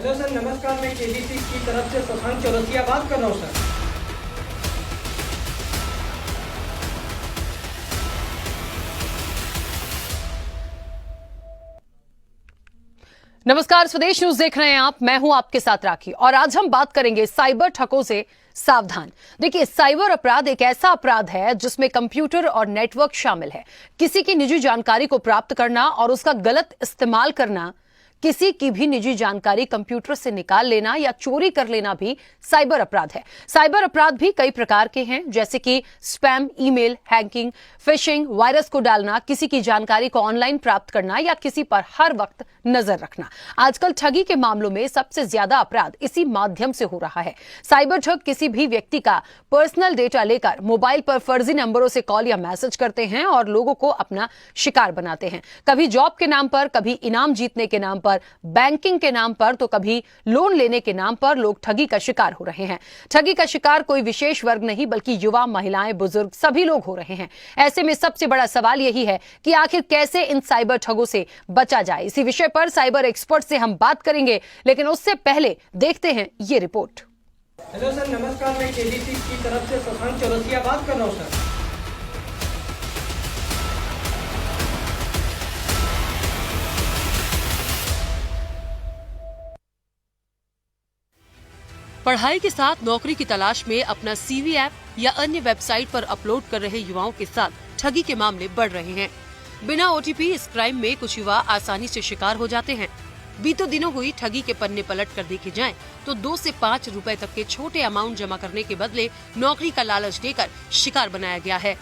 Hello sir, नमस्कार। मैं KBC की तरफ से शशांक चौरसिया बात कर रहा हूँ सर। नमस्कार, स्वदेश न्यूज देख रहे हैं आप। मैं हूं आपके साथ राखी और आज हम बात करेंगे साइबर ठगों से सावधान। देखिए, साइबर अपराध एक ऐसा अपराध है जिसमें कंप्यूटर और नेटवर्क शामिल है। किसी की निजी जानकारी को प्राप्त करना और उसका गलत इस्तेमाल करना, किसी की भी निजी जानकारी कंप्यूटर से निकाल लेना या चोरी कर लेना भी साइबर अपराध है। साइबर अपराध भी कई प्रकार के हैं, जैसे कि spam email, hacking, fishing, virus को डालना, किसी की जानकारी को ऑनलाइन प्राप्त करना या किसी पर हर वक्त नजर रखना। आजकल ठगी के मामलों में सबसे ज्यादा अपराध इसी माध्यम से हो रहा है। साइबर ठग किसी भी व्यक्ति का पर्सनल डेटा लेकर मोबाइल पर फर्जी नंबरों से कॉल या मैसेज करते हैं और लोगों को अपना शिकार बनाते हैं। कभी जॉब के नाम पर, कभी इनाम जीतने के नाम पर, बैंकिंग के नाम पर, तो कभी लोन लेने के नाम पर लोग ठगी का शिकार हो रहे हैं। ठगी का शिकार कोई विशेष वर्ग नहीं, बल्कि युवा, महिलाएं, बुजुर्ग सभी लोग हो रहे हैं। ऐसे में सबसे बड़ा सवाल यही है कि आखिर कैसे इन साइबर ठगों से बचा जाए। इसी विषय पर साइबर एक्सपर्ट से हम बात करेंगे, लेकिन उससे पहले देखते हैं ये रिपोर्ट। हेलो सर, नमस्कार। मैं केबीसी की तरफ से शशांक चौरसिया बात कर रहा हूँ सर। पढ़ाई के साथ नौकरी की तलाश में अपना सीवी ऐप या अन्य वेबसाइट पर अपलोड कर रहे युवाओं के साथ ठगी के मामले बढ़ रहे हैं। बिना ओटीपी इस क्राइम में कुछ युवा आसानी से शिकार हो जाते हैं। बीते दिनों हुई ठगी के पन्ने पलट कर देखे जाएं तो 2 से 5 रुपए तक के छोटे अमाउंट जमा करने के बदले नौकरी का लालच देकर शिकार बनाया गया है।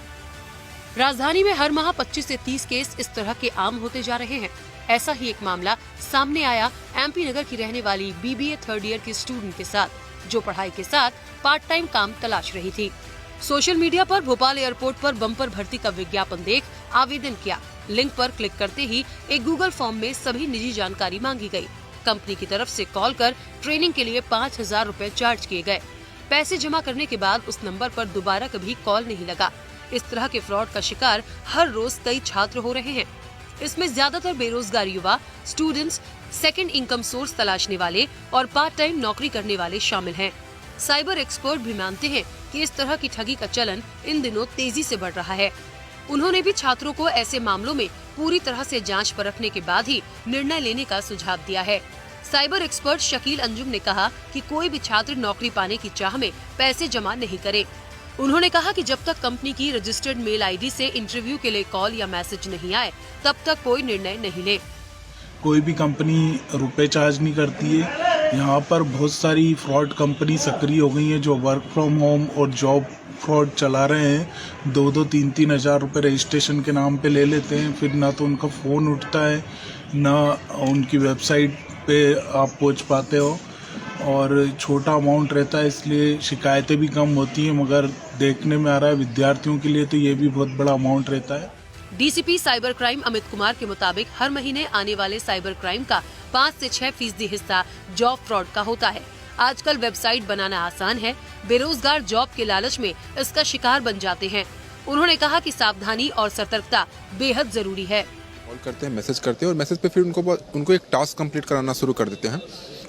राजधानी में हर माह 25 से 30 केस इस तरह के आम होते जा रहे हैं। ऐसा ही एक मामला सामने आया एमपी नगर की रहने वाली बीबीए 3rd ईयर की स्टूडेंट के साथ, जो पढ़ाई के साथ पार्ट टाइम काम तलाश रही थी। सोशल मीडिया पर भोपाल एयरपोर्ट पर बम्पर भर्ती का विज्ञापन देख आवेदन किया। लिंक पर क्लिक करते ही एक गूगल फॉर्म में सभी निजी जानकारी मांगी गई। कंपनी की तरफ से कॉल कर ट्रेनिंग के लिए 5000 रुपए चार्ज किए गए। पैसे जमा करने के बाद उस नंबर पर दोबारा कभी कॉल नहीं लगा। इस तरह के फ्रॉड का शिकार हर रोज कई छात्र हो रहे हैं। इसमें ज्यादातर बेरोजगार युवा, स्टूडेंट्स, सेकंड इनकम सोर्स तलाशने वाले और पार्ट टाइम नौकरी करने वाले शामिल हैं। साइबर एक्सपर्ट भी मानते हैं कि इस तरह की ठगी का चलन इन दिनों तेजी से बढ़ रहा है। उन्होंने भी छात्रों को ऐसे मामलों में पूरी तरह से जांच परखने के बाद ही निर्णय लेने का सुझाव दिया है। साइबर एक्सपर्ट शकील अंजुम ने कहा कि कोई भी छात्र नौकरी पाने की चाह में पैसे जमा नहीं करे। उन्होंने कहा कि जब तक कंपनी की रजिस्टर्ड मेल आईडी से इंटरव्यू के लिए कॉल या मैसेज नहीं आए, तब तक कोई निर्णय नहीं ले। कोई भी कंपनी रुपए चार्ज नहीं करती है। यहाँ पर बहुत सारी फ्रॉड कंपनी सक्रिय हो गई हैं जो वर्क फ्रॉम होम और जॉब फ्रॉड चला रहे हैं। 2-2, 3-3 हज़ार रुपये रजिस्ट्रेशन के नाम पे ले लेते हैं। फिर ना तो उनका फ़ोन उठता है, ना उनकी वेबसाइट पे आप पहुँच पाते हो और छोटा अमाउंट रहता है, इसलिए शिकायतें भी कम होती हैं। मगर देखने में आ रहा है विद्यार्थियों के लिए तो ये भी बहुत बड़ा अमाउंट रहता है। DCP cyber crime Amit Kumar के मुताबिक हर महीने आने वाले साइबर क्राइम का 5 से 6% हिस्सा जॉब फ्रॉड का होता है। आजकल वेबसाइट बनाना आसान है, बेरोजगार जॉब के लालच में इसका शिकार बन जाते हैं। उन्होंने कहा कि सावधानी और सतर्कता बेहद जरूरी है। कॉल करते हैं, मैसेज करते हैं और मैसेज पे फिर उनको एक टास्क कंप्लीट कराना शुरू कर देते हैं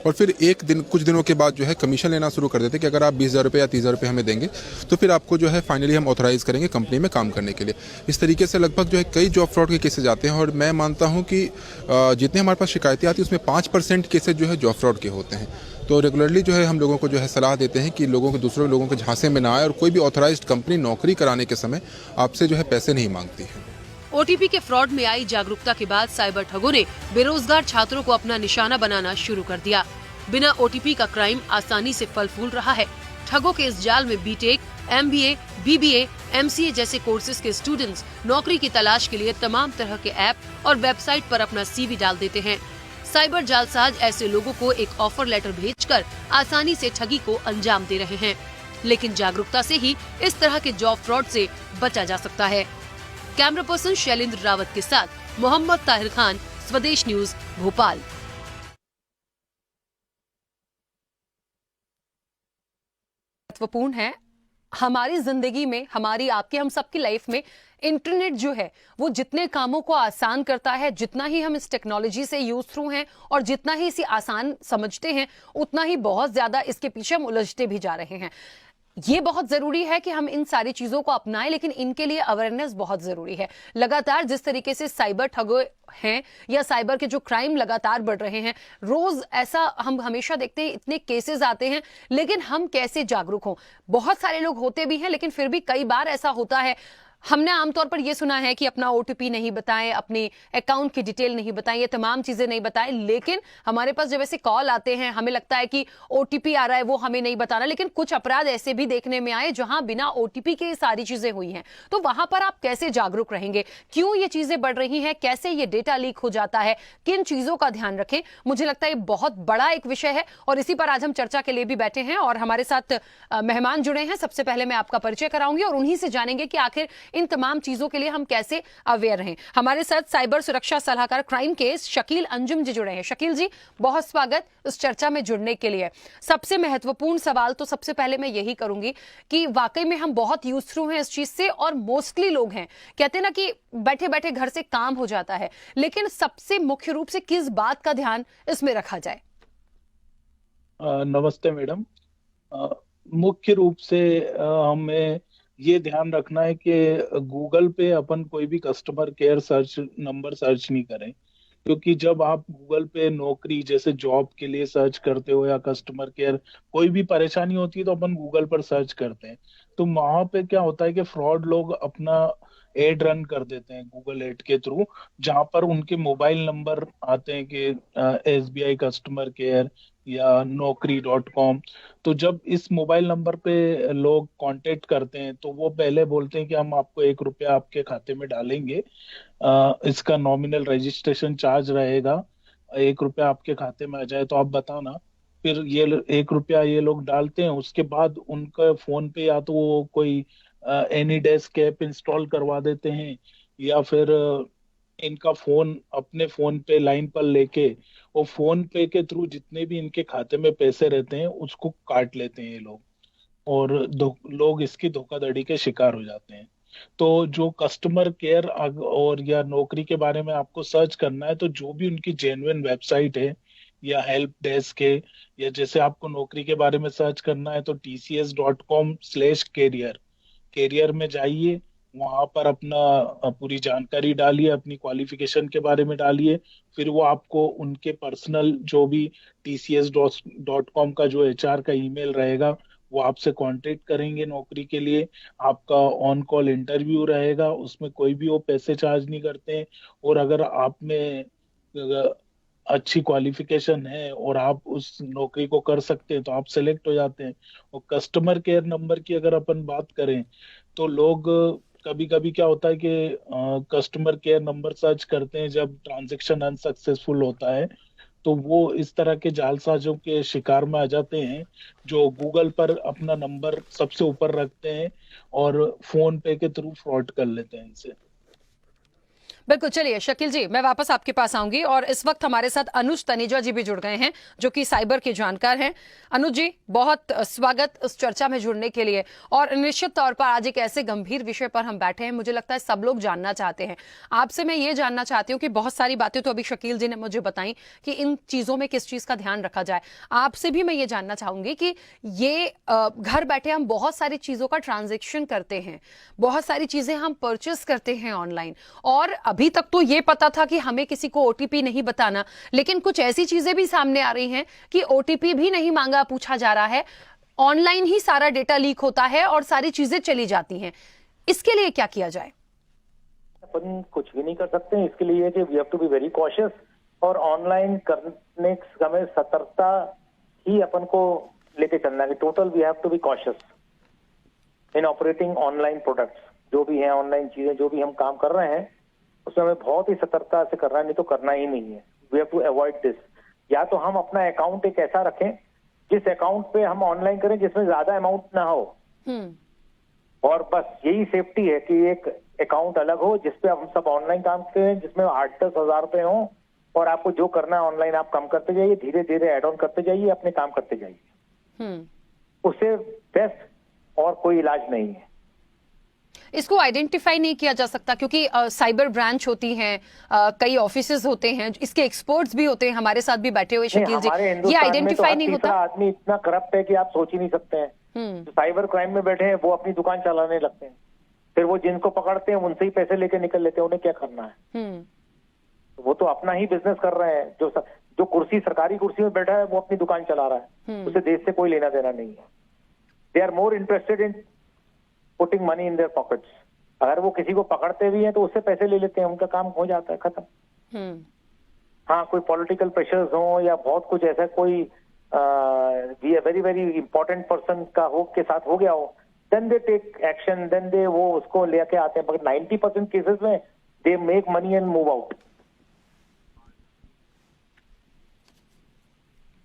और फिर कुछ दिनों के बाद जो है कमीशन लेना शुरू कर देते हैं कि अगर आप 20,000 रुपये या 30,000 रुपये हमें देंगे तो फिर आपको जो है फाइनली हम ऑथराइज करेंगे कंपनी में काम करने के लिए। इस तरीके से लगभग जो है कई जॉब फ्रॉड के केसेज आते हैं और मैं मानता हूँ कि जितने हमारे पास शिकायतें आती हैं उसमें 5% केसेज जो है जॉब फ्रॉड के होते हैं। तो रेगुलरली जो है हम लोगों को जो है सलाह देते हैं कि दूसरे लोगों के झांसे में ना आए और कोई भी ऑथराइज्ड कंपनी नौकरी कराने के समय आपसे जो है पैसे नहीं मांगती है। ओटीपी के फ्रॉड में आई जागरूकता के बाद साइबर ठगों ने बेरोजगार छात्रों को अपना निशाना बनाना शुरू कर दिया। बिना ओटीपी का क्राइम आसानी से फल फूल रहा है। ठगों के इस जाल में बीटेक, एमबीए, बीबीए, एमसीए जैसे कोर्सेज के स्टूडेंट्स नौकरी की तलाश के लिए तमाम तरह के ऐप और वेबसाइट पर अपना सीवी डाल देते हैं। साइबर जालसाज ऐसे लोगों को एक ऑफर लेटर भेजकर आसानी से ठगी को अंजाम दे रहे हैं, लेकिन जागरूकता से ही इस तरह के जॉब फ्रॉड से बचा जा सकता है। कैमरा पर्सन शैलेंद्र रावत के साथ मोहम्मद ताहिर खान, स्वदेश न्यूज, भोपाल। महत्वपूर्ण है हमारी जिंदगी में, हमारी आपकी, हम सबकी लाइफ में इंटरनेट जो है वो जितने कामों को आसान करता है, जितना ही हम इस टेक्नोलॉजी से यूज थ्रू हैं और जितना ही इसे आसान समझते हैं, उतना ही बहुत ज्यादा इसके पीछे हम उलझते भी जा रहे हैं। ये बहुत जरूरी है कि हम इन सारी चीजों को अपनाएं, लेकिन इनके लिए अवेयरनेस बहुत जरूरी है। लगातार जिस तरीके से साइबर ठगों हैं या साइबर के जो क्राइम लगातार बढ़ रहे हैं, रोज ऐसा हम हमेशा देखते हैं, इतने केसेस आते हैं, लेकिन हम कैसे जागरूक हों? बहुत सारे लोग होते भी हैं, लेकिन फिर भी कई बार ऐसा होता है, हमने आमतौर पर यह सुना है कि अपना ओटीपी नहीं बताएं, अपने अकाउंट की डिटेल नहीं बताएं, ये तमाम चीजें नहीं बताएं, लेकिन हमारे पास जब ऐसे कॉल आते हैं, हमें लगता है कि ओटीपी आ रहा है, वो हमें नहीं बताना। लेकिन कुछ अपराध ऐसे भी देखने में आए जहां बिना ओटीपी के सारी चीजें हुई हैं, तो वहां पर आप कैसे जागरूक रहेंगे? क्यों ये चीजें बढ़ रही हैं? कैसे ये डेटा लीक हो जाता है? किन चीजों का ध्यान रखें? मुझे लगता है ये बहुत बड़ा एक विषय है और इसी पर आज हम चर्चा के लिए भी बैठे हैं और हमारे साथ मेहमान जुड़े हैं। सबसे पहले मैं आपका परिचय कराऊंगी और उन्हीं से जानेंगे कि आखिर इन तमाम चीजों के लिए हम कैसे अवेयर रहें। हमारे साथ साइबर सुरक्षा सलाहकार क्राइम केस शकील अंजुम जी जुड़े हैं। शकील जी, बहुत स्वागत इस चर्चा में जुड़ने के लिए। सबसे महत्वपूर्ण सवाल तो सबसे पहले मैं यही करूंगी कि वाकई में हम बहुत यूज थ्रू हैं इस चीज से और मोस्टली लोग हैं, कहते हैं ना कि बैठे बैठे घर से काम हो जाता है, लेकिन सबसे मुख्य रूप से किस बात का ध्यान इसमें रखा जाए? नमस्ते मैडम। मुख्य रूप से हमें ये ध्यान रखना है कि गूगल पे अपन कोई भी customer care search number search नहीं करें, क्योंकि जब आप गूगल पे नौकरी जैसे जॉब के लिए सर्च करते हो या कस्टमर केयर कोई भी परेशानी होती है तो अपन गूगल पर सर्च करते हैं, तो वहां पे क्या होता है कि फ्रॉड लोग अपना एड रन कर देते हैं गूगल एड के थ्रू, जहां पर उनके मोबाइल नंबर आते हैं कि SBI कस्टमर केयर या naukri.com। तो जब इस मोबाइल नंबर पे लोग कांटेक्ट करते हैं तो वो पहले बोलते हैं कि हम आपको 1 रुपया आपके खाते में डालेंगे, इसका नॉमिनल रजिस्ट्रेशन चार्ज रहेगा, 1 रुपया आपके खाते में आ जाए तो आप बताना। फिर ये 1 रुपया ये लोग डालते हैं, उसके बाद उनका फोन पे या तो वो कोई एनीडेस्क ऐप इंस्टॉल करवा देते हैं या फिर इनका फोन अपने फोन पे लाइन पर लेके वो फोन पे के थ्रू जितने भी इनके खाते में पैसे रहते हैं उसको काट लेते हैं ये लोग, और लोग इसकी धोखाधड़ी के शिकार हो जाते हैं। तो जो कस्टमर केयर और या नौकरी के बारे में आपको सर्च करना है, तो जो भी उनकी जेन्युइन वेबसाइट है या हेल्प डेस्क है, या जैसे आपको नौकरी के बारे में सर्च करना है तो tcs.com/career में जाइए, वहां पर अपना पूरी जानकारी डालिए, अपनी क्वालिफिकेशन के बारे में डालिए, फिर वो आपको उनके पर्सनल जो भी tcs.com का जो HR का ईमेल रहेगा वो आपसे कांटेक्ट करेंगे नौकरी के लिए। आपका ऑन कॉल इंटरव्यू रहेगा, उसमें कोई भी वो पैसे चार्ज नहीं करते हैं, और अगर आप में अच्छी क्वालिफिकेशन है और आप उस नौकरी को कर सकते हैं तो आप सेलेक्ट हो जाते हैं। और कस्टमर केयर नंबर की अगर अपन बात करें तो लोग कभी कभी क्या होता है कि कस्टमर केयर नंबर सर्च करते हैं जब ट्रांजैक्शन अनसक्सेसफुल होता है, तो वो इस तरह के जालसाजों के शिकार में आ जाते हैं जो गूगल पर अपना नंबर सबसे ऊपर रखते हैं और फोन पे के थ्रू फ्रॉड कर लेते हैं इनसे। बिल्कुल, चलिए शकील जी, मैं वापस आपके पास आऊंगी और इस वक्त हमारे साथ अनुज तनेजा जी भी जुड़ गए हैं जो कि साइबर के जानकार हैं। अनुज जी, बहुत स्वागत इस चर्चा में जुड़ने के लिए। और निश्चित तौर पर आज एक ऐसे गंभीर विषय पर हम बैठे हैं, मुझे लगता है सब लोग जानना चाहते हैं। आपसे मैं ये जानना चाहती हूँ कि बहुत सारी बातें तो अभी शकील जी ने मुझे बताई कि इन चीजों में किस चीज का ध्यान रखा जाए। आपसे भी मैं ये जानना चाहूंगी कि ये घर बैठे हम बहुत सारी चीजों का ट्रांजेक्शन करते हैं, बहुत सारी चीजें हम परचेस करते हैं ऑनलाइन, और अभी तक तो ये पता था कि हमें किसी को ओटीपी नहीं बताना, लेकिन कुछ ऐसी चीजें भी सामने आ रही हैं कि ओटीपी भी नहीं मांगा पूछा जा रहा है, ऑनलाइन ही सारा डेटा लीक होता है और सारी चीजें चली जाती हैं। इसके लिए क्या किया जाए? अपन कुछ भी नहीं कर सकते हैं, इसके लिए कि we have to be very cautious, और ऑनलाइन करने समय सतर्कता ही अपन को लेके चलना है। Total we have to be cautious in operating online products, जो भी है ऑनलाइन चीजें जो भी हम काम कर रहे हैं उसमें हमें बहुत ही सतर्कता से करना है, नहीं तो करना ही नहीं है। We have to avoid this. या तो हम अपना अकाउंट एक ऐसा रखें जिस अकाउंट पे हम ऑनलाइन करें जिसमें ज्यादा अमाउंट ना हो, और बस यही सेफ्टी है कि एक अकाउंट अलग हो जिसपे हम सब ऑनलाइन काम करें, जिसमें 8-10 हजार रुपए हो, और आपको जो करना है ऑनलाइन आप काम करते जाइए, धीरे धीरे एड ऑन करते जाइए, अपने काम करते जाइए। उससे बेस्ट और कोई इलाज नहीं है। इसको आइडेंटिफाई नहीं किया जा सकता क्योंकि साइबर ब्रांच होती हैं, कई ऑफिसेज होते हैं, इसके एक्सपर्ट्स भी होते हैं, हमारे साथ भी बैठे हुए शकील जी, ये आइडेंटिफाई नहीं होता। आदमी इतना करप्ट है कि आप सोच ही नहीं सकते हैं। जो साइबर क्राइम में बैठे हैं वो अपनी दुकान चलाने लगते हैं, फिर वो जिनको पकड़ते हैं उनसे ही पैसे लेके निकल लेते हैं, उन्हें क्या करना है। वो तो अपना ही बिजनेस कर रहे हैं। जो कुर्सी सरकारी कुर्सी में बैठा है वो अपनी दुकान चला रहा है, उसे देश से कोई लेना देना नहीं है। They are more interested in putting money in their pockets. अगर वो किसी को पकड़ते भी हैं तो उससे पैसे ले लेते हैं, उनका काम हो जाता है, खत्म। हाँ, कोई पॉलिटिकल प्रेशर्स हो या बहुत कुछ ऐसा कोई वेरी वेरी इंपॉर्टेंट पर्सन का हो के साथ हो गया हो, then they take action, then they वो उसको लेके आते हैं। मगर 90% केसेस में they make money and move out.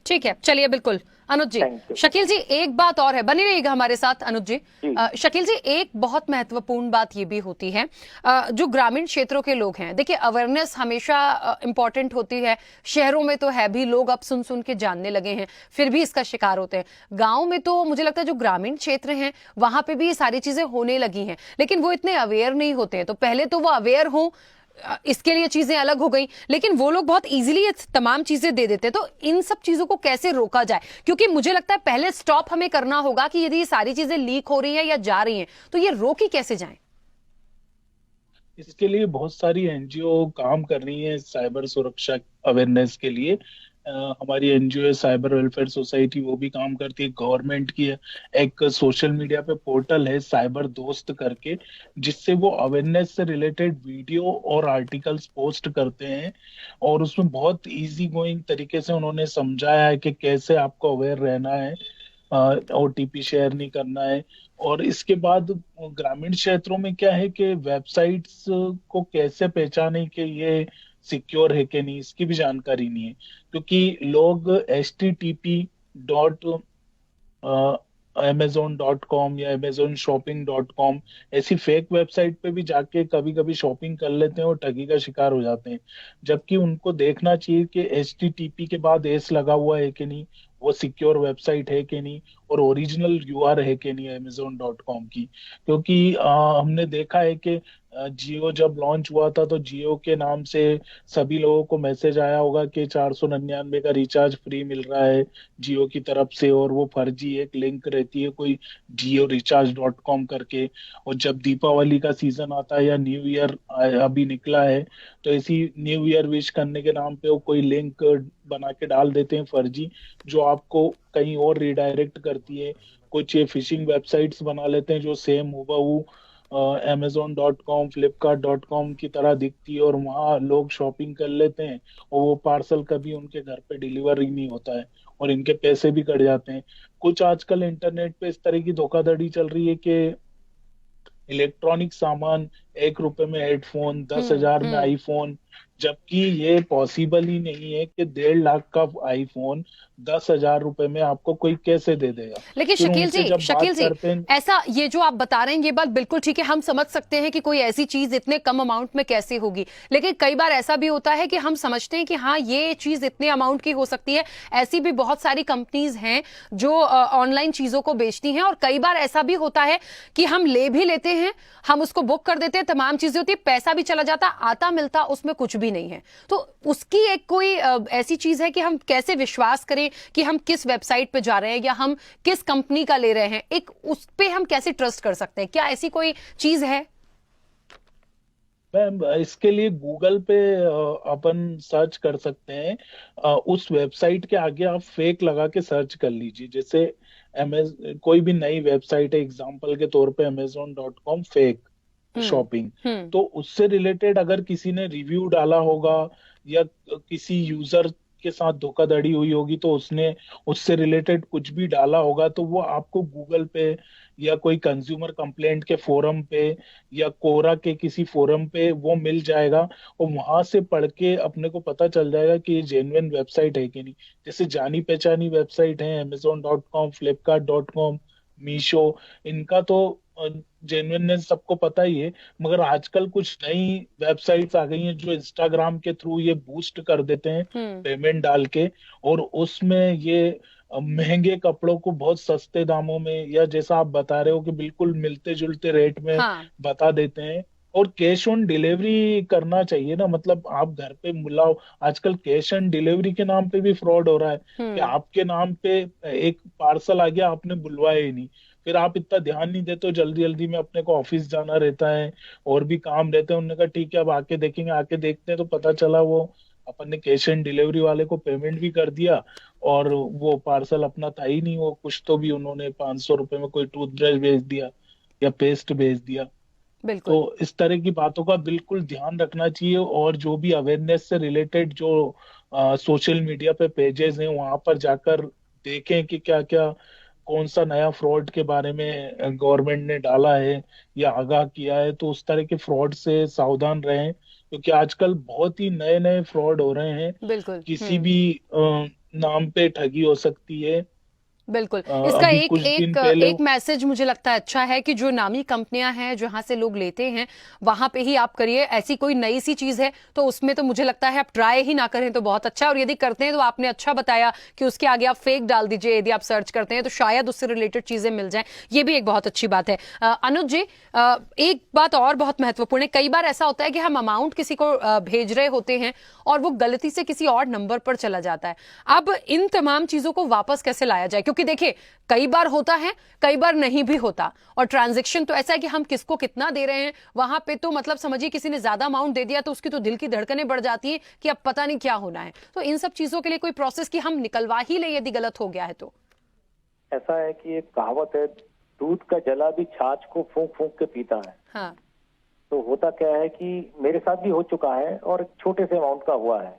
ठीक है, चलिए बिल्कुल अनुज जी। शकील जी, एक बात और है, बने रहिएगा हमारे साथ अनुज जी। शकील जी, एक बहुत महत्वपूर्ण बात ये भी होती है, जो ग्रामीण क्षेत्रों के लोग हैं, देखिए अवेयरनेस हमेशा इंपॉर्टेंट होती है। शहरों में तो है भी, लोग अब सुन सुन के जानने लगे हैं, फिर भी इसका शिकार होते हैं। गांव में तो मुझे लगता है जो ग्रामीण क्षेत्र हैं वहां पे भी ये सारी चीजें होने लगी हैं, लेकिन वो इतने अवेयर नहीं होते हैं। तो पहले तो वो अवेयर हो, इसके लिए चीजें अलग हो गई, लेकिन वो लोग बहुत इजीली ये तमाम चीजें दे देते हैं। तो इन सब चीजों को कैसे रोका जाए? क्योंकि मुझे लगता है पहले स्टॉप हमें करना होगा कि यदि ये सारी चीजें लीक हो रही हैं या जा रही हैं तो ये रोकी कैसे जाए। इसके लिए बहुत सारी एनजीओ काम कर रही है साइबर सुरक्षा अवेयरनेस के लिए। हमारी एनजीओ साइबर वेलफेयर सोसाइटी, वो भी काम करती है। गवर्नमेंट की एक सोशल मीडिया पे पोर्टल है साइबर दोस्त करके, जिससे वो अवेयरनेस से रिलेटेड वीडियो और आर्टिकल्स पोस्ट करते हैं, और उसमें बहुत इजी गोइंग तरीके से उन्होंने समझाया है कि कैसे आपको अवेयर रहना है, ओटीपी शेयर नहीं करना है। और इसके बाद ग्रामीण क्षेत्रों में क्या है कि वेबसाइट्स को कैसे पहचाने कि ये सिक्योर है कि नहीं, इसकी भी जानकारी नहीं है। क्योंकि लोग http.amazon.com या amazonshopping.com ऐसी फेक वेबसाइट पे भी जाके कभी कभी शॉपिंग कर लेते हैं और ठगी का शिकार हो जाते हैं। जबकि उनको देखना चाहिए कि http के बाद एस लगा हुआ है कि नहीं, वो सिक्योर वेबसाइट है कि नहीं, और ओरिजिनल यूआर है कि नहीं amazon.com की। क्योंकि हमने देखा है कि जियो जब लॉन्च हुआ था तो जियो के नाम से सभी लोगों को मैसेज आया होगा कि 499 का रिचार्ज फ्री मिल रहा है जियो की तरफ से, और वो फर्जी एक लिंक रहती है कोई JioRecharge.com करके। और जब दीपावली का सीजन आता है या न्यू ईयर अभी निकला है, तो ऐसी न्यू ईयर विश करने के नाम पे वो कोई लिंक बना के डाल देते हैं फर्जी, जो आपको कहीं और रिडायरेक्ट करती है। कुछ ये फिशिंग वेबसाइट्स बना लेते हैं जो सेम हूबहू amazon.com flipkart.com की तरह दिखती है, और वहाँ लोग शॉपिंग कर लेते हैं, और वो पार्सल कभी उनके घर पे डिलीवर ही नहीं होता है, और इनके पैसे भी कट जाते हैं। कुछ आजकल इंटरनेट पे इस तरह की धोखाधड़ी चल रही है कि इलेक्ट्रॉनिक सामान 1 रुपए में हेडफोन, 10,000 में आईफोन, जबकि ये पॉसिबल ही नहीं है कि 1.5 लाख का आईफोन 10,000 रुपए में आपको कोई कैसे दे देगा। लेकिन शकील जी, ऐसा ये जो आप बता रहे हैं ये बात बिल्कुल ठीक है, हम समझ सकते हैं कि कोई ऐसी चीज इतने कम अमाउंट में कैसे होगी, लेकिन कई बार ऐसा भी होता है कि हम समझते हैं कि हाँ ये चीज इतने अमाउंट की हो सकती है। ऐसी भी बहुत सारी कंपनीज हैं जो ऑनलाइन चीजों को बेचती हैं, और कई बार ऐसा भी होता है कि हम ले भी लेते हैं, हम उसको बुक कर देते हैं, तमाम चीजें होती है, पैसा भी चला जाता, आता मिलता उसमें कुछ भी नहीं है। तो उसकी एक कोई ऐसी चीज है कि हम कैसे विश्वास करें कि हम किस वेबसाइट पे जा रहे हैं या हम किस कंपनी का ले रहे हैं, एक उस पे हम कैसे ट्रस्ट कर सकते हैं? क्या ऐसी कोई चीज है? मैम, इसके लिए गूगल पे अपन सर्च कर सकते हैं। उस वेबसाइट के आगे आप फेक लगा के सर्च कर लीजिए। जैसे कोई भी नई वेबसाइट है, एग्जांपल के तौर पे amazon.com फेक शॉपिंग, तो उससे रिलेटेड अगर किसी ने रिव्यू डाला होगा या किसी यूजर के साथ धोखाधड़ी हुई होगी तो उसने उससे रिलेटेड कुछ भी डाला होगा, तो वो आपको गूगल पे या कोई कंज्यूमर कंप्लेंट के फोरम पे या कोरा के किसी फोरम पे वो मिल जाएगा, और वहां से पढ़ के अपने को पता चल जाएगा कि ये जेन्युइन वेबसाइट है कि नहीं। जैसे जानी पहचानी वेबसाइट है amazon.com, flipkart.com, मीशो, इनका तो जेन्युइननेस सबको पता ही है। मगर आजकल कुछ नई वेबसाइट्स आ गई हैं जो इंस्टाग्राम के थ्रू ये बूस्ट कर देते हैं पेमेंट डाल के, और उसमें ये महंगे कपड़ों को बहुत सस्ते दामों में, या जैसा आप बता रहे हो कि बिल्कुल मिलते जुलते रेट में हाँ। बता देते हैं। और कैश ऑन डिलीवरी करना चाहिए ना, मतलब आप घर पे बुलाओ। आजकल कैश ऑन डिलीवरी के नाम पे भी फ्रॉड हो रहा है कि आपके नाम पे एक पार्सल आ गया, आपने बुलवाया ही नहीं, फिर आप इतना ध्यान नहीं देते हो, जल्दी जल्दी में अपने को ऑफिस जाना रहता है और भी काम रहते हैं। उन्होंने कहा ठीक है अब आके देखेंगे, आके देखते हैं तो पता चला वो अपन ने कैश ऑन डिलीवरी वाले को पेमेंट भी कर दिया और वो पार्सल अपना था ही नहीं। वो कुछ तो भी उन्होंने 500 रुपए में कोई टूथब्रश भेज दिया या पेस्ट भेज दिया। तो बिल्कुल। इस तरह की बातों का बिल्कुल ध्यान रखना चाहिए। और जो भी अवेयरनेस से रिलेटेड जो सोशल मीडिया पे पेजेस हैं वहां पर जाकर देखें कि क्या क्या कौन सा नया फ्रॉड के बारे में गवर्नमेंट ने डाला है या आगाह किया है, तो उस तरह के फ्रॉड से सावधान रहें, क्योंकि आजकल बहुत ही नए नए फ्रॉड हो रहे हैं। बिल्कुल। किसी भी नाम पे ठगी हो सकती है। बिल्कुल। इसका अभी एक कुछ दिन एक पहले एक मैसेज मुझे लगता है अच्छा है कि जो नामी कंपनियां हैं जहां से लोग लेते हैं वहां पे ही आप करिए। ऐसी कोई नई सी चीज है तो उसमें तो मुझे लगता है आप ट्राई ही ना करें तो बहुत अच्छा है। और यदि करते हैं तो आपने अच्छा बताया कि उसके आगे आप फेक डाल दीजिए, यदि आप सर्च करते हैं तो शायद उससे रिलेटेड चीजें मिल जाएं। ये भी एक बहुत अच्छी बात है। अनुज जी, एक बात और बहुत महत्वपूर्ण है। कई बार ऐसा होता है कि हम अमाउंट किसी को भेज रहे होते हैं और वो गलती से किसी और नंबर पर चला जाता है। अब इन तमाम चीजों को वापस कैसे लाया जाए, क्योंकि देखिए कई बार होता है, कई बार नहीं भी होता। और ट्रांजैक्शन तो ऐसा है कि हम किसको कितना दे रहे हैं वहां पे तो मतलब समझिए किसी ने ज्यादा अमाउंट दे दिया तो उसकी तो दिल की धड़कनें बढ़ जाती हैं कि अब पता नहीं क्या होना है। तो इन सब चीजों के लिए कोई प्रोसेस कि हम निकलवा ही ले यदि गलत हो गया है तो? ऐसा है कि एक कहावत है, दूध का जला भी छाछ को फूंक फूंक के पीता है। हाँ। तो होता क्या है कि मेरे साथ भी हो चुका है और एक छोटे से अमाउंट का हुआ है,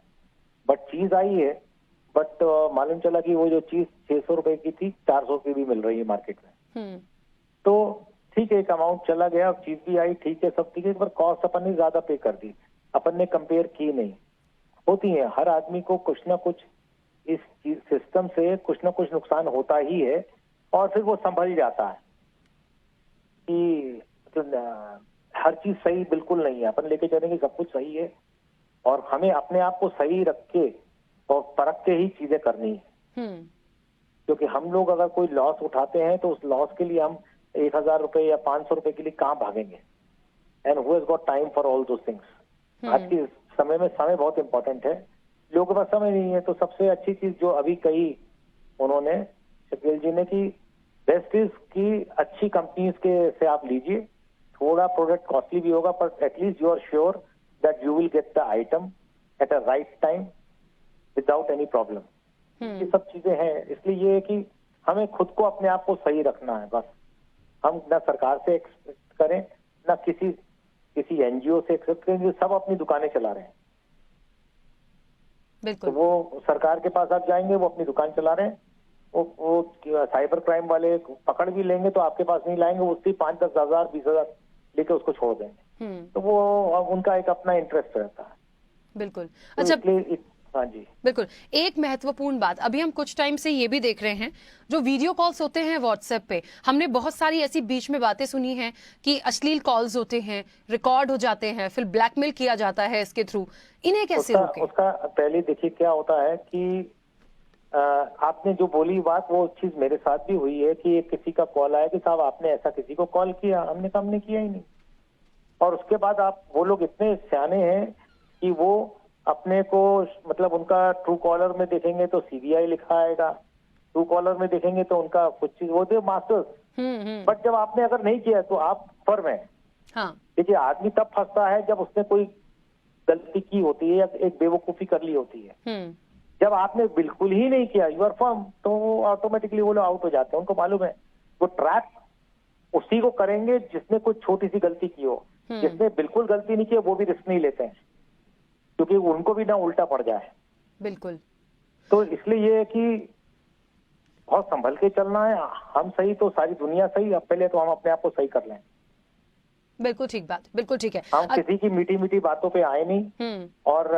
बट चीज आई है, बट मालूम चला कि वो जो चीज 600 रुपए की थी 400 की भी मिल रही है मार्केट में। तो ठीक है, एक अमाउंट चला गया, चीज भी आई, ठीक है, सब ठीक है, पर कॉस्ट अपन ने ज्यादा पे कर दी, अपन ने कंपेयर की नहीं। होती है, हर आदमी को कुछ ना कुछ इस सिस्टम से कुछ ना कुछ नुकसान होता ही है और फिर वो संभल जाता है कि हर चीज सही बिल्कुल नहीं है। अपन लेके चलेंगे सब कुछ सही है और हमें अपने आप को सही रख के और परख के ही चीजें करनी है। क्योंकि हम लोग अगर कोई लॉस उठाते हैं तो उस लॉस के लिए हम 1000 रुपए या 500 रुपए के लिए कहाँ भागेंगे? And who has got time for all those things? आज के समय में समय बहुत इंपॉर्टेंट है, लोगों के पास समय नहीं है। तो सबसे अच्छी चीज जो अभी कही उन्होंने, शकील जी ने, कि बेस्ट इज कि अच्छी कंपनीज के से आप लीजिए, थोड़ा प्रोडक्ट कॉस्टली भी होगा पर at least you are sure that you will get the item at a right time without any problem. ये सब चीजें हैं, इसलिए ये है कि हमें खुद को अपने आप को सही रखना है। बस हम ना सरकार से एक्सपेक्ट करें ना किसी एनजीओ से एक्सपेक्ट करें, जो सब अपनी दुकानें चला रहे हैं। बिल्कुल। तो वो सरकार के पास आप जाएंगे, वो अपनी दुकान चला रहे हैं, वो साइबर क्राइम वाले पकड़ भी लेंगे तो आपके पास नहीं लाएंगे, उसकी 5-10 हजार 20 हजार लेके उसको छोड़ देंगे। तो वो उनका एक अपना इंटरेस्ट रहता है। बिल्कुल। तो अच्छा, हाँ जी, बिल्कुल। एक महत्वपूर्ण बात, अभी हम कुछ टाइम से ये भी देख रहे हैं जो वीडियो कॉल्स होते हैं व्हाट्सएप पे, हमने बहुत सारी ऐसी बीच में बातें सुनी हैं कि अश्लील कॉल्स होते हैं, रिकॉर्ड हो जाते हैं, फिर ब्लैकमेल किया जाता है इसके थ्रू। इन्हें कैसे रोकें? उसका पहले देखिए क्या होता है कि आपने जो बोली बात, वो चीज मेरे साथ भी हुई है कि किसी का कॉल आया कि साहब आपने ऐसा किसी को कॉल किया, हमने कहा हमने किया ही नहीं। और उसके बाद वो लोग इतने सियाने हैं कि वो अपने को, मतलब उनका ट्रू कॉलर में देखेंगे तो सीबीआई लिखा आएगा, ट्रू कॉलर में देखेंगे तो उनका कुछ चीज, वो दे मास्टर्स। बट जब आपने अगर नहीं किया तो आप फर्म है। हाँ। देखिए आदमी तब फंसता है जब उसने कोई गलती की होती है या एक बेवकूफी कर ली होती है। जब आपने बिल्कुल ही नहीं किया, यू आर फर्म, तो वो ऑटोमेटिकली वो लोग आउट हो जाते हैं। उनको मालूम है वो ट्रैप उसी को करेंगे जिसने कोई छोटी सी गलती की हो। जिसने बिल्कुल गलती नहीं की वो भी रिस्क नहीं लेते हैं, क्योंकि उनको भी ना उल्टा पड़ जाए। बिल्कुल। तो इसलिए ये है कि बहुत संभल के चलना है। हम सही तो सारी दुनिया सही। अब पहले तो हम अपने आप को सही कर लें। बिल्कुल ठीक बात, बिल्कुल ठीक है। हम किसी की मीठी मीठी बातों पे आए नहीं। और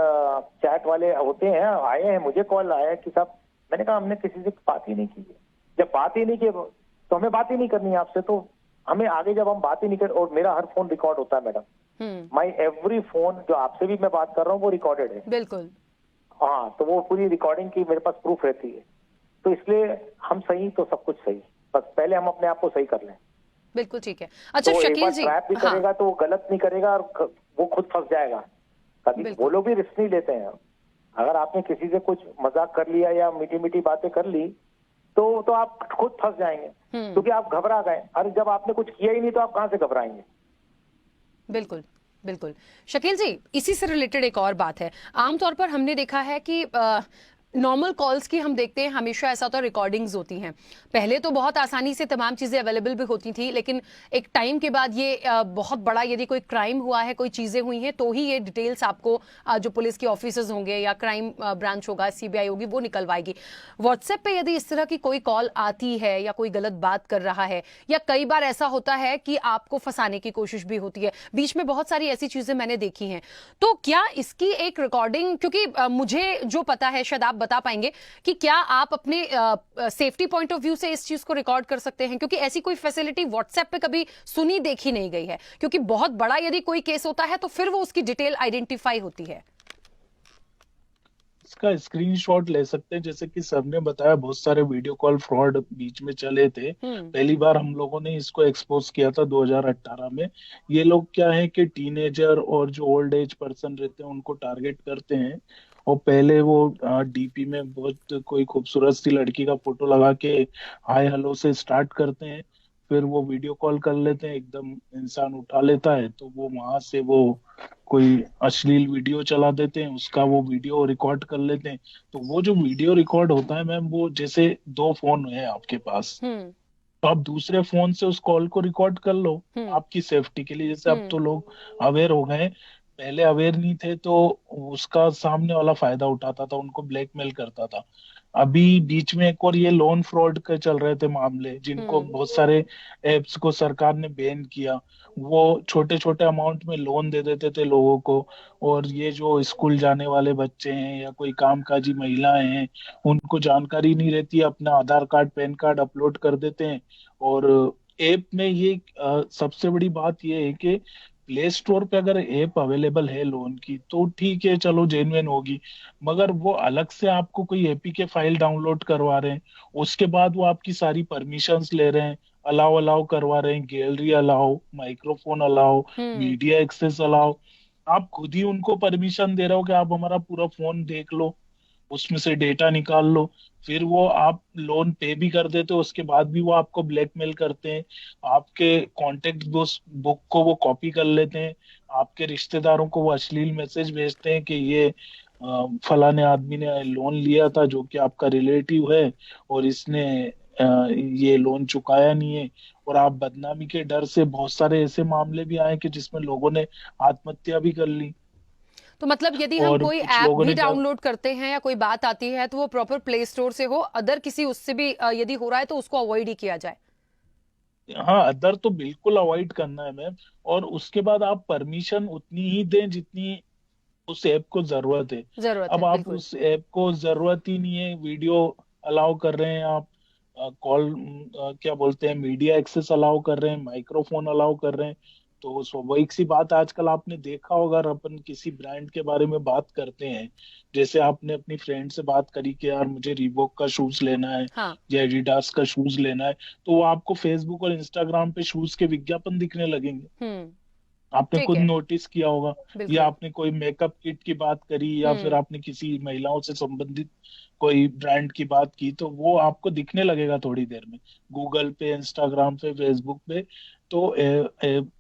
चैट वाले होते हैं, आए हैं, मुझे कॉल आया कि साहब, मैंने कहा हमने किसी से बात ही नहीं की है। जब बात ही नहीं की तो हमें बात ही नहीं करनी है आपसे। तो हमें आगे जब हम बात ही नहीं कर, और मेरा हर फोन रिकॉर्ड होता है मैडम, माई एवरी फोन, जो आपसे भी मैं बात कर रहा हूँ वो रिकॉर्डेड है। बिल्कुल। हाँ, तो वो पूरी रिकॉर्डिंग की मेरे पास प्रूफ रहती है। तो इसलिए हम सही तो सब कुछ सही, बस पहले हम अपने आप को सही कर लें। बिल्कुल ठीक है। अच्छा तो एक शकील बार जी, ट्रैप भी हाँ, करेगा तो वो गलत नहीं करेगा और वो खुद फंस जाएगा। कभी बिल्कुल। वो लोग भी रिस्क नहीं लेते हैं। अगर आपने किसी से कुछ मजाक कर लिया या मीठी मीठी बातें कर ली तो आप खुद फंस जाएंगे, क्योंकि आप घबरा गए। अरे जब आपने कुछ किया ही नहीं तो आप कहां से घबराएंगे। बिल्कुल बिल्कुल। शकील जी, इसी से रिलेटेड एक और बात है। आमतौर पर हमने देखा है कि नॉर्मल कॉल्स की हम देखते हैं हमेशा ऐसा होता है रिकॉर्डिंग्स होती हैं। पहले तो बहुत आसानी से तमाम चीजें अवेलेबल भी होती थी, लेकिन एक टाइम के बाद ये बहुत बड़ा यदि कोई क्राइम हुआ है, कोई चीजें हुई हैं, तो ही ये डिटेल्स आपको जो पुलिस के ऑफिसर्स होंगे या क्राइम ब्रांच होगा, सीबीआई होगी, वो निकलवाएगी। व्हाट्सएप पे यदि इस तरह की कोई कॉल आती है या कोई गलत बात कर रहा है, या कई बार ऐसा होता है कि आपको फंसाने की कोशिश भी होती है, बीच में बहुत सारी ऐसी चीजें मैंने देखी हैं, तो क्या इसकी एक रिकॉर्डिंग, क्योंकि मुझे जो पता है शायद आप बता पाएंगे कि क्या आप अपने सेफ्टी पॉइंट ऑफ व्यू से इस चीज को रिकॉर्ड कर सकते हैं, क्योंकि ऐसी कोई फैसिलिटी व्हाट्सएप पे कभी सुनी देखी नहीं गई है, क्योंकि बहुत बड़ा यदि कोई केस होता है तो फिर वो उसकी डिटेल आइडेंटिफाई होती है। इसका स्क्रीनशॉट ले सकते हैं, जैसे कि सर ने बताया बहुत सारे वीडियो कॉल फ्रॉड बीच में चले थे। पहली बार हम लोगों ने इसको एक्सपोज किया था 2018 में। ये लोग क्या है कि टीनेजर और जो ओल्ड एज पर्सन रहते हैं उनको टारगेट करते हैं, और पहले वो डीपी में बहुत कोई खूबसूरत सी लड़की का फोटो लगा के हाय हेलो से स्टार्ट करते हैं। फिर वो वीडियो कॉल कर लेते हैं, एकदम इंसान उठा लेता है तो वो वहां से वो कोई अश्लील वीडियो चला देते हैं, उसका वो वीडियो रिकॉर्ड कर लेते हैं। तो वो जो वीडियो रिकॉर्ड होता है मैम, वो जैसे दो फोन है आपके पास, तो आप दूसरे फोन से उस कॉल को रिकॉर्ड कर लो आपकी सेफ्टी के लिए। जैसे अब तो लोग अवेयर हो गए, पहले अवेयर नहीं थे तो उसका सामने वाला फायदा उठाता था, उनको ब्लैकमेल करता था। अभी बीच में एक और ये लोन फ्रॉड के चल रहे थे मामले, जिनको बहुत सारे एप्स को सरकार ने बैन किया। वो छोटे छोटे अमाउंट में लोन दे देते थे लोगों को, और ये जो स्कूल जाने वाले बच्चे हैं या कोई कामकाजी महिलाएं हैं, उनको जानकारी नहीं रहती, अपना आधार कार्ड पैन कार्ड अपलोड कर देते हैं। और ऐप में ये सबसे बड़ी बात ये है कि प्ले स्टोर पे अगर ऐप अवेलेबल है लोन की तो ठीक है, चलो जेन्युइन होगी, मगर वो अलग से आपको कोई एपीके फाइल डाउनलोड करवा रहे हैं, उसके बाद वो आपकी सारी परमिशंस ले रहे हैं, अलाउ अलाउ करवा रहे हैं, gallery allow, microphone allow, media access allow. आप खुद ही उनको परमिशन दे रहे हो कि आप हमारा पूरा फोन देख लो, उसमें से डेटा निकाल लो। फिर वो आप लोन पे भी कर देते हो, उसके बाद भी वो आपको ब्लैकमेल करते हैं। आपके कॉन्टेक्ट बुक को वो कॉपी कर लेते हैं, आपके रिश्तेदारों को वो अश्लील मैसेज भेजते हैं कि ये फलाने आदमी ने लोन लिया था जो कि आपका रिलेटिव है, और इसने ये लोन चुकाया नहीं है। और आप बदनामी के डर से, बहुत सारे ऐसे मामले भी आए कि जिसमें लोगों ने आत्महत्या भी कर ली। तो मतलब यदि हम और कोई कुछ ऐप लोगों भी ने डाउनलोड करते हैं या कोई बात आती है तो वो प्रॉपर प्ले स्टोर से हो, अदर किसी उससे भी यदि हो रहा है तो उसको अवॉइड ही किया जाए। हाँ, अदर तो बिल्कुल अवॉइड करना है मैम। और उसके बाद आप परमिशन उतनी ही दें जितनी उस ऐप को जरूरत है। जरूरत अब है, आप बिल्कुल। उस ऐप को जरूरत ही नहीं है, वीडियो अलाउ कर रहे हैं आप, कॉल क्या बोलते हैं, मीडिया एक्सेस अलाउ कर रहे हैं, माइक्रोफोन अलाउ कर रहे हैं, तो स्वाभाविक सी बात, आजकल आपने देखा होगा, अगर अपन किसी ब्रांड के बारे में बात करते हैं, जैसे आपने अपनी फ्रेंड से बात करी कि यार मुझे रीबॉक का शूज लेना है हाँ। या एडिडास का शूज लेना है, तो वो आपको फेसबुक और इंस्टाग्राम पे शूज के विज्ञापन दिखने लगेंगे। आपने ठीक खुद है, नोटिस किया होगा। बिल्कुल। या आपने कोई मेकअप किट की बात करी, या फिर आपने किसी महिलाओं से संबंधित कोई ब्रांड की बात की, तो वो आपको दिखने लगेगा थोड़ी देर में, गूगल पे, इंस्टाग्राम पे, फेसबुक पे। तो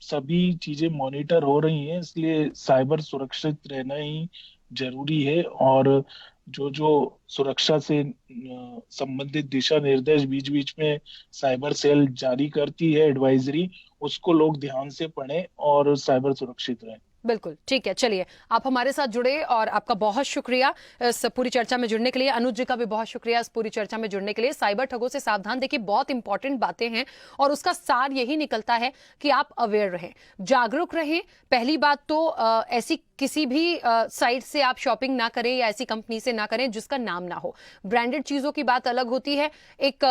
सभी चीजें मॉनिटर हो रही हैं, इसलिए साइबर सुरक्षित रहना ही जरूरी है। और जो जो सुरक्षा से संबंधित दिशा निर्देश बीच बीच में साइबर सेल जारी करती है, एडवाइजरी, उसको लोग ध्यान से पढ़ें और साइबर सुरक्षित रहें। बिल्कुल ठीक है। चलिए, आप हमारे साथ जुड़े और आपका बहुत शुक्रिया इस पूरी चर्चा में जुड़ने के लिए। अनुज जी का भी बहुत शुक्रिया इस पूरी चर्चा में जुड़ने के लिए। साइबर ठगों से सावधान, देखिए बहुत इंपॉर्टेंट बातें हैं और उसका सार यही निकलता है कि आप अवेयर रहें, जागरूक रहें। पहली बात तो ऐसी किसी भी साइट से आप शॉपिंग ना करें या ऐसी कंपनी से ना करें जिसका नाम ना हो। ब्रांडेड चीजों की बात अलग होती है, एक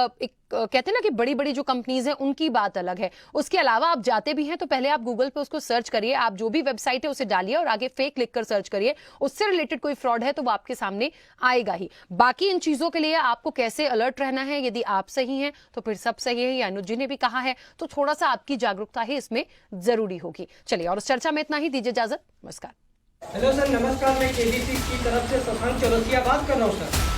कहते हैं ना कि बड़ी बड़ी जो कंपनीज हैं उनकी बात अलग है। उसके अलावा आप जाते भी हैं तो पहले आप गूगल पे उसको सर्च करिए, आप जो भी वेबसाइट है उसे डालिए और आगे फेक लिखकर सर्च करिए, उससे रिलेटेड कोई फ्रॉड है तो वो आपके सामने आएगा ही। बाकी इन चीजों के लिए आपको कैसे अलर्ट रहना है, यदि आप सही हैं तो फिर सब सही है, या अनुज जी ने भी कहा है तो थोड़ा सा आपकी जागरूकता ही इसमें जरूरी होगी। चलिए, और इस चर्चा में इतना ही, दीजिए इजाजत, नमस्कार। हेलो सर, नमस्कार। मैं केबीसी की तरफ से शशांक चौरसिया बात कर रहा हूँ सर।